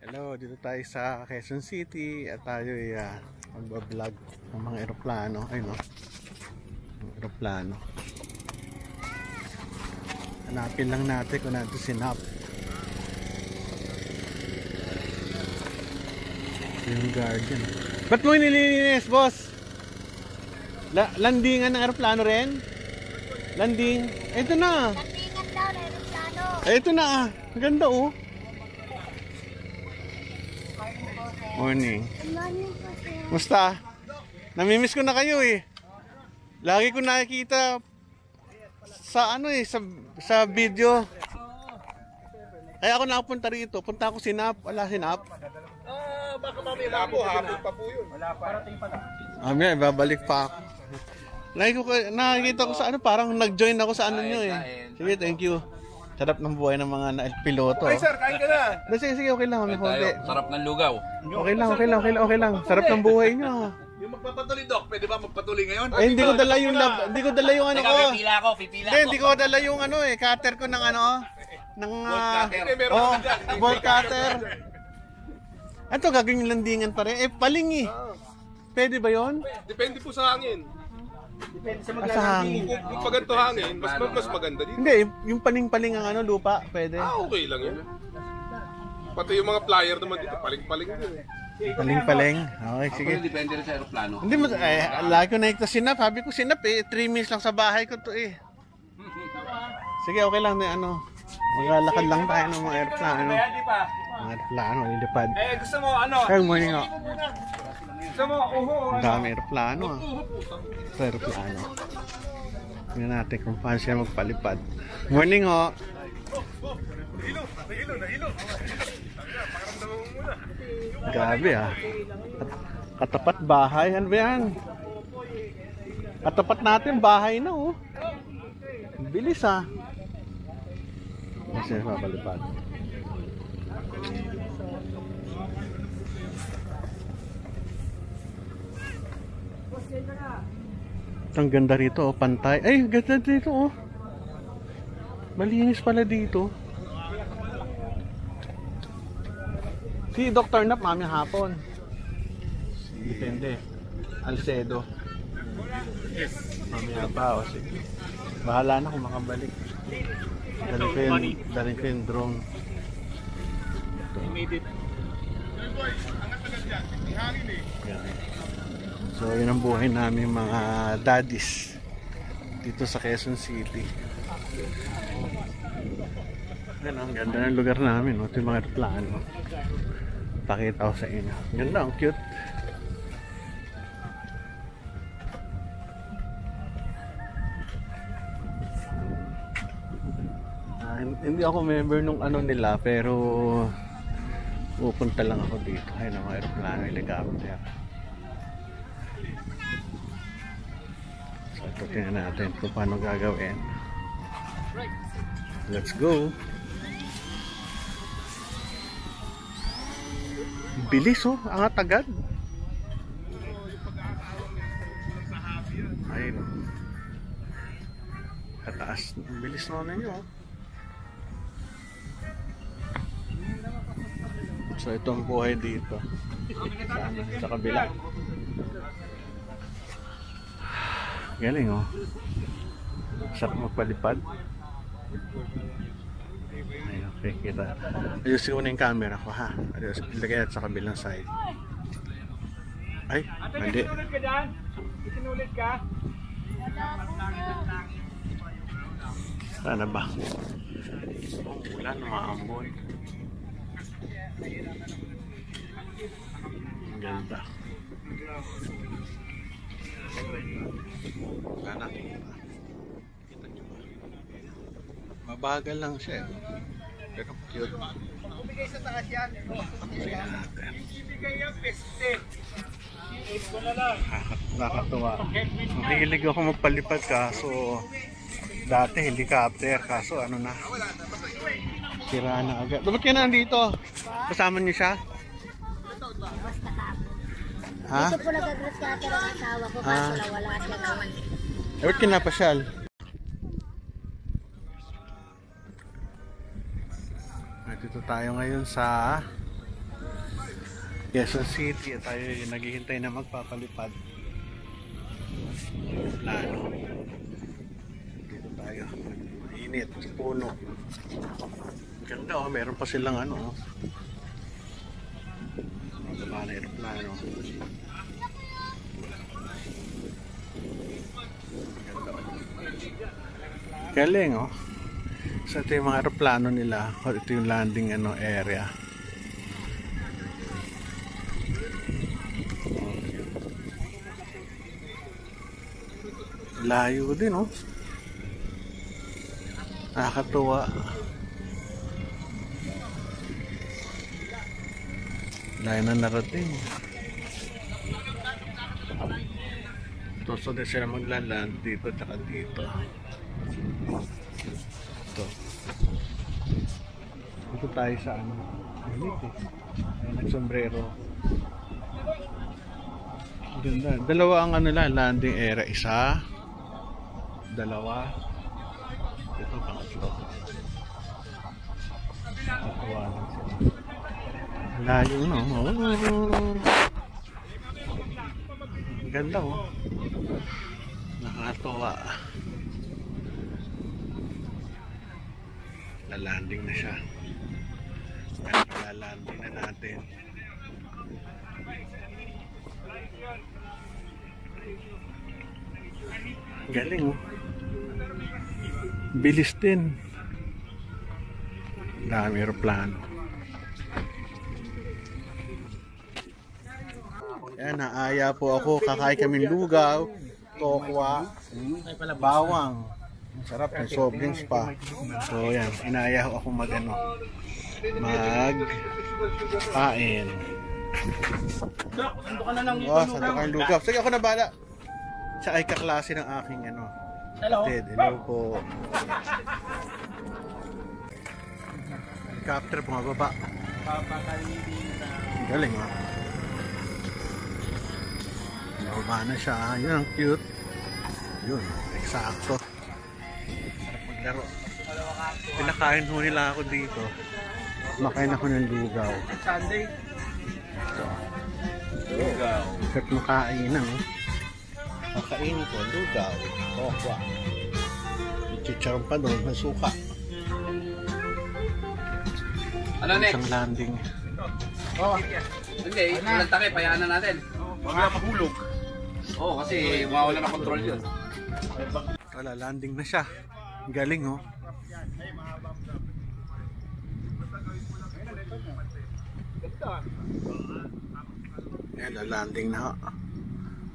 Hello, dito tayo sa Quezon City at tayo ay magbablog ng mga eroplano. Ayun o, mga eroplano. Hanapin lang natin kung natin sinap. Yung Guardian. Ba't mo nililinis, boss? Landingan ng eroplano rin? Landing? Ito na. Landingan daw ng eroplano. Ito na ah. Maganda oh. Morning. Musta? Namimiss ko na kayo eh. Lagi ko nakikita sa ano eh, sa video. Kaya ako nakapunta rito. Punta ako Sinap. Wala Sinap. Baka mamaya po, hapon pa po yun. Wala pa. Parating pa lang. Babalik pa ako. Nakikita ko sa ano, parang nag-join ako sa ano nyo eh. Sige, thank you. Sarap ng buhay ng mga piloto. Ay sir, kain ka na. Sige, okay lang. Sarap ng lugaw. Okay lang. Sarap ng buhay nyo. Yung magpapatuloy, Doc, pwede ba magpatuloy ngayon? Eh, hindi ko dala yung ano ko. Pipila ko. Hindi ko dala yung ano eh, cutter ko ng ano, ng ball cutter. Ito gagawin yung landingan pa rin. Eh, paling eh. Pwede ba yon? Depende po sa hangin. Depende sa hangin. Kung paganto hangin, mas maganda dito. Hindi, yung paling-paling ang ano, lupa, pwede. Okay lang yan. Pati yung mga flyer naman dito, paling-paling din. Paling-paling. Okay, sige. Depende rin sa aeroplano. Hindi mo, lagi ko nakikita Sinap. Sabi ko Sinap eh, 3 minutes lang sa bahay ko to eh. Sige, okay lang na ano. Maglalakad lang tayo ng mga aeroplano. Mga aeroplano, lilipad. Gusto mo ano? Good morning nga. Gusto mo, Ang dami aeroplano ah. Ito aeroplano. Tingnan natin kung paano siya magpalipad. Morning ho. Nahilo. Grabe ah. Katapat bahay. Ano ba yan? Katapat natin bahay na oh. Bilis ah. Kasi mapalipad. Ang ganda rito oh, pantay. Ay, ganda dito oh. Malinis pala dito. Si Dr. Nap mami hapon. Depende. Alcedo. Mamaya pa o sige. Bahala na kung makabalik. Dali ko yung drone. Yan. So yun ang buhay namin mga daddies dito sa Quezon City. Yan, ang ganda ng lugar namin. Ito yung mga aeroplano. Pakita ko sa inyo. Ganda, ang cute. Hindi ako member nung ano nila, pero pupunta lang ako dito. Ayun ang mga aeroplano, helicopter. So ito tingnan natin kung paano gagawin. Let's go. Bilis oh, angat agad. Ayun. Kataas. Bilis naman ninyo oh. So ito ang buhay dito. Sa kabila. Galing oh. Sarap magpalipad. Ay, okay, kita. Ayusin ko na yung camera ko ha. Ilagay sa kabilang side. Ay, hindi. Isinulit ka? Sana ba? Wala na maambon. Ang ganda. Wala natin iba. Kita nyo ba? Mabagal lang siya. Pero cute. Bumigay sa taas yan. Tingnan natin. Ibigay yan, peste. Ito na lang. Nakakatuwa. Mahilig ako magpalipad kaso dati helicopter kaso ano na. Sira na agad. Bakit ka na nandito? Kasama niyo siya? Ha? Ito po nag-grass cutter ang asawa ko kaso wala siya naman. Bakit kinapasyal? Dito tayo ngayon sa Quezon City at tayo naghihintay na magpapalipad. Plano. Dito tayo. Init, puno. Ganda oh, meron pa silang ano. Mga na aeroplano. Galing oh. So ito yung mga aeroplano nila. Ito yung landing ano area. Layo din oh. Nakakatuwa. Layo na narating. So din sila maglaland dito at dito. Ito. Ito tayo sa ano. Nagsombrero. Ganda. Dalawa ang ano lang, landing area. Isa. Dalawa. Ito pangatlo. Natuwa lang sila. Layo no. Ganda oh. Nakakatuwa. Lalanding na siya. Lalanding na natin. Galing oh. Bilis din. Dami aeroplano. Yan, naaya po ako. Kakain kaming lugaw, tokwa, bawang. Sarap, may soft drinks pa. So yan, inaaya ako magkain. Oh, santo kayong lugaw. Sige, ako na bala. Siya ay kaklase ng aking ano. Ted, hello po. Helicopter bumababa. Galing oh. Bumaba na siya. Yun ang cute. Yun, eksakto. Sarap maglaro. Pinakain ho nila ako dito. Makain ako ng lugaw. Sunday. Ito. Lugaw. Sarap makain ng makainin ko, lugaw, tokwa. Chicharon pa doon, may suka. Ano next? Isang landing. Oh, Hindi, walang takip, hayaan na natin. mga mahulog. Oo, kasi mawawala na control yun. Wala, landing na siya. Galing oh. Yan, landing na ho.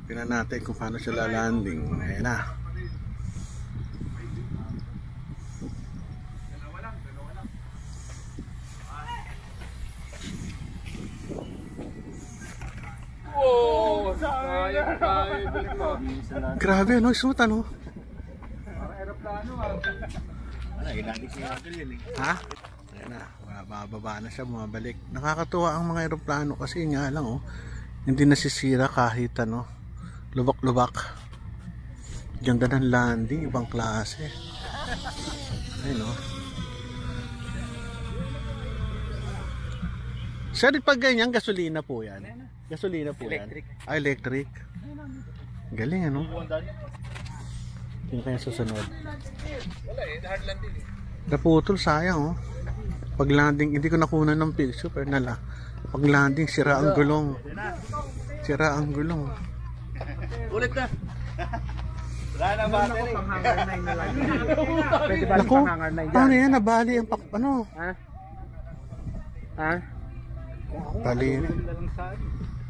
Tingnan natin kung paano siya landing. Ayan na. Oh, Grabe ano, suit ano? aeroplano Ha? Ayan na, bababa na siya, bumabalik. Nakakatuwa ang mga aeroplano kasi nga lang oh, hindi nasisira kahit ano, lubak-lubak. Ganda ng landing, ibang klase. Ayun oh. Sir, pag ganyan, gasolina po yan. Gasolina po Electric. yan. Ah, electric. Galing ano? Yung kaya susunod. Wala eh, hard landing eh. Naputol, sayang oh. Pag landing, hindi ko nakuha ng picture pero nala. Pag landing, sira ang gulong. Sira ang gulong. Ulit na. Wala na battery. Pwede ba Naku, paano yan? Nabali ang ano? Ha? Ha? Bali.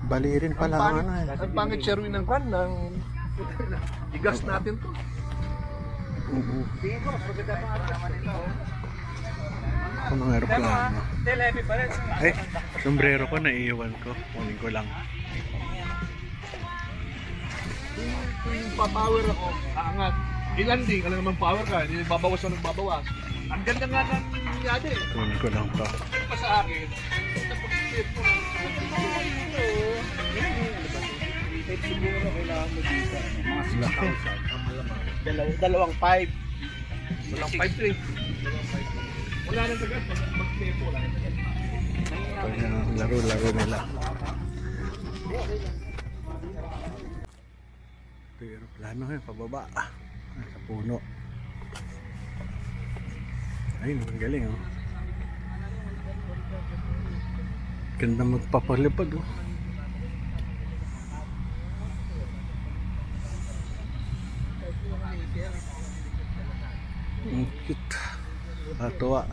Bali rin pala ang ano eh. Ang pangit Sherwin ng kwan ng igas natin to. Ang mga aeroplano. Still heavy pa rin. Ay, sombrero ko naiiwan ko. Kunin ko lang. Yung pa-power ako, aangat. I-landing, alam naman power ka, hindi babawas o nagbabawas. Ang ganda nga ng nangyari eh. Kunin ko lang to. Pa sa akin, napag-flip ko siguro kailangan mo dito. Mga 6,000 ang malamang. Dalawang 5. Dalawang 5-3. Wala nang dagat. Mag-flip ko. Wala nang dagat. Laro-laro nila. Ito yung aeroplano ngayon, pababa. Sa puno. Ayun, ang galing oh. Ganda magpapalipad oh. Ang cute. Katuwa.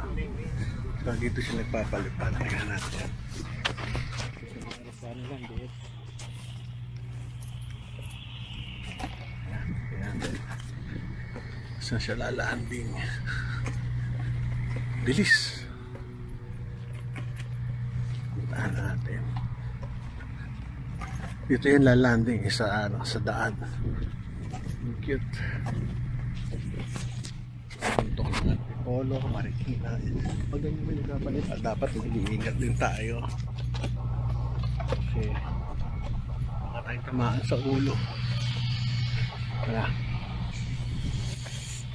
So dito siya nagpapalipad. Tingnan natin. Ayan. Saan siya lalanding? Bilis. Puntaan natin. Dito yung lalanding sa sa daan. Ang cute. Puntok ng Antipolo, Marikina. Pag ganyan may nagkapalit, dapat mag-iingat din tayo. Kasi baka tayo tamaan sa ulo. Wala.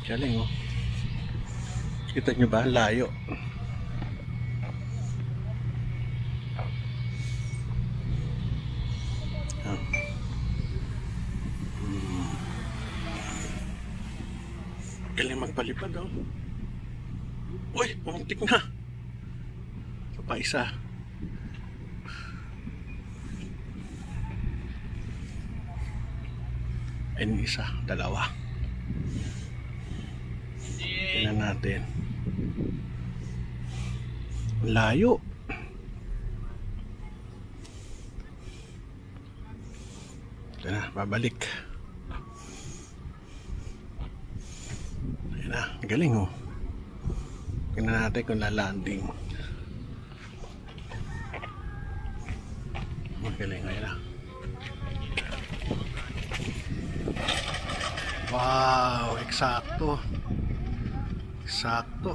Galing oh. Kita nyo ba? Layo. Galing magpalipad oh. Uy, pumuntik na. Ito pa isa. Ayun isa, dalawa. Tingnan natin. Layo. Ito na, babalik. Ayun na, galing oh. Tingnan natin kung lalanding. Magaling, ayun na. Wow, eksakto. Eksakto.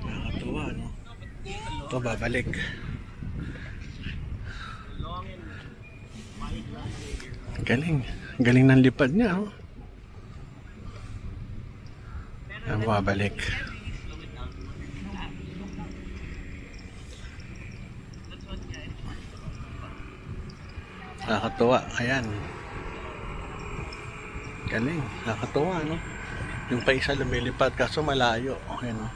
Nakakatuwa, no? Ito, babalik. Galing. Galing ng lipad niya, oh. Ang babalik. Nakakatuwa. Ayan. Galing. Nakakatuwa, no? Yung pa isa lumilipad kaso malayo. Okay, no?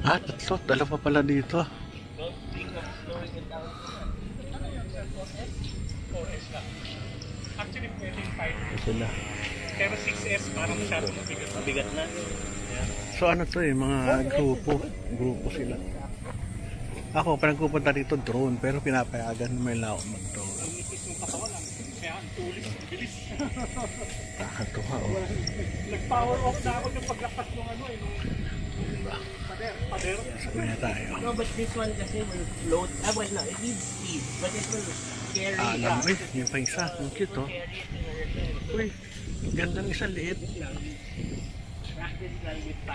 Ah, tatlo. Dalawa pala dito. Actually, pwedeng 5. Sila. Pero 6S parang masyadong mabigat na. So ano to eh, mga grupo sila. Ako, parang pupunta dito drone, pero pinapayagan mo lang ako mag-drone. Kaya ang tulis, bilis. Nakakatuwa oh. Nag-power off na ako yung paglapas ng ano eh. Diba? Pader. Sabi na tayo. No, but this one kasi will float. Well, no, it needs speed, but it will carry. Alam mo eh, yung pa isa. Ang cute oh. Uy, gandang isang liit.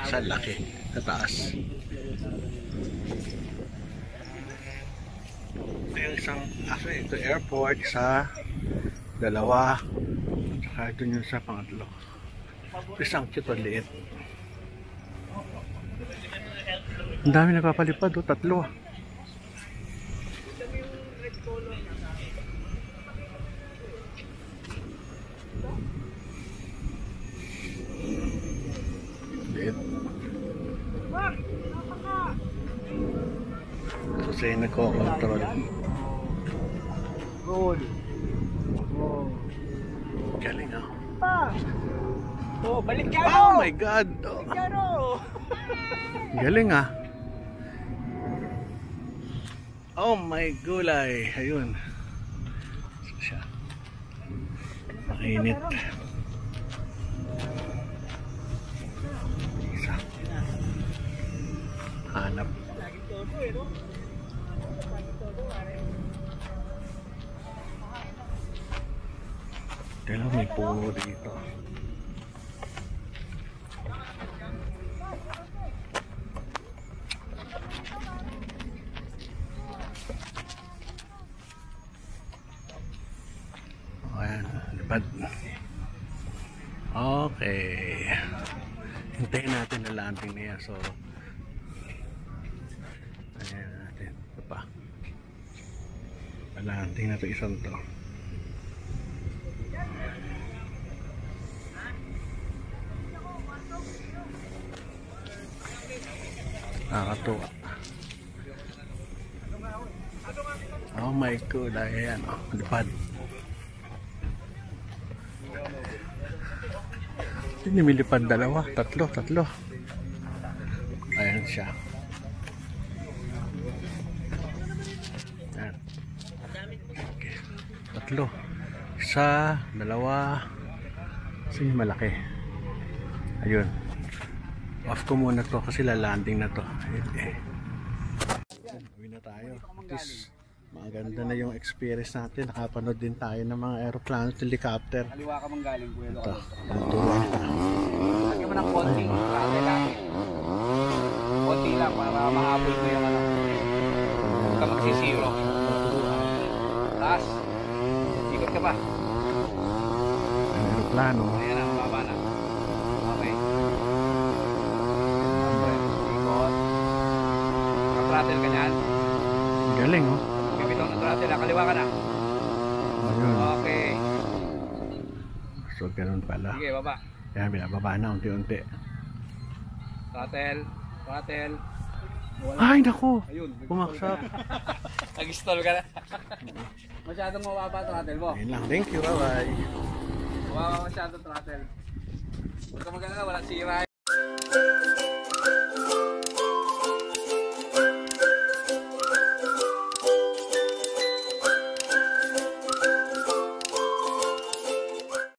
Sa laki, sa taas. Ito yung isang, actually ito airport, sa dalawa, saka ito yung sa pangatlo. Ito isang cute o liit. Ang dami nagpapalipad o, tatlo. Liit. So siya yung nagko-control. Galing ah. Oh, balik ka! Oh my God! Oh. Galing ah. Oh my gulay. Ayun. So siya. Mainit. Isa. Hanap. Dahil may puno dito. Ayan, lipad. Okay. natin na landing na yan. So, ayan natin. Ito pa. Landing na ito isang to. Nakakatuwa. Oh my God, ayan, oh, lipad. Hindi milipad dalawa, tatlo. Ayan siya. Ayan. Okay. Tatlo. Isa, dalawa. Isa yung malaki. Ayun. Off ko muna to kasi lalanding na to. Uwi na tayo. At least, maganda na yung experience natin. Nakapanood din tayo ng mga aeroplano, helicopter. Kaliwa ka mang galing, Kuya Ito. Lolo. Ang tuloy na. Lagyan mo ng konti. Lagi. Konti lang para mahabol ko yung ano. Huwag ka magsisiro. Taas. Ikot ka pa. Ang aeroplano. Ayan na, baba na. Okay. Ikot. Naka-throttle ka niyan. Ang galing, oh. Bibitaw ng throttle. Kaliwa ka na. Ayun. Okay. So, ganun pala. Sige, baba. Kaya binababa na unti-unti. Throttle. Throttle. Ay, naku! Ayun. Pumaksak. Nag-stall ka na. Masyadong mababa throttle mo. Ayun lang. Thank you. Bye-bye. Mababa masyadong throttle. Huwag ka maganda, walang sira.